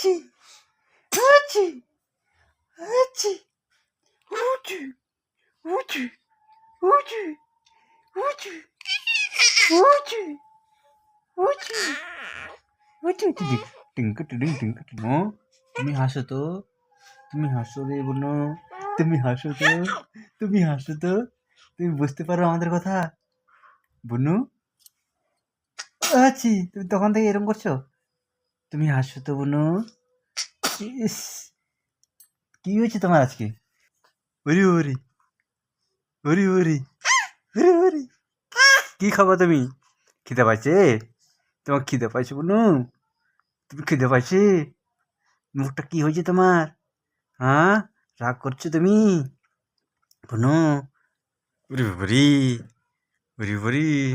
আছি আছি আছি উঠু উঠু উঠু উঠু উঠু উঠু উঠু টিঙ্কু টিডিং টিঙ্কু টিঙ্কু তুমি হাসো তো তুমি হাসো রে বোনো তুমি হাসো তো তুমি হাসো তো তুমি বুঝতে পারো আমাদের কথা বুনু আছি তুমি তখন থেকে এরকম করছো তুমি হাসো তো বুনু ইস কি হয়েছে তোমার আজকে ওরে ওরে ওরে ওরে ওরে ওরে কি খাবো তুমি খিদে পাইছে তোমার খিদে পাইছে বুনু তুমি খিদে পাইছে মুখটা কি হয়েছে তোমার হ্যাঁ রাগ করছো তুমি বুনু ওরে বাবারে ওরে বাবারে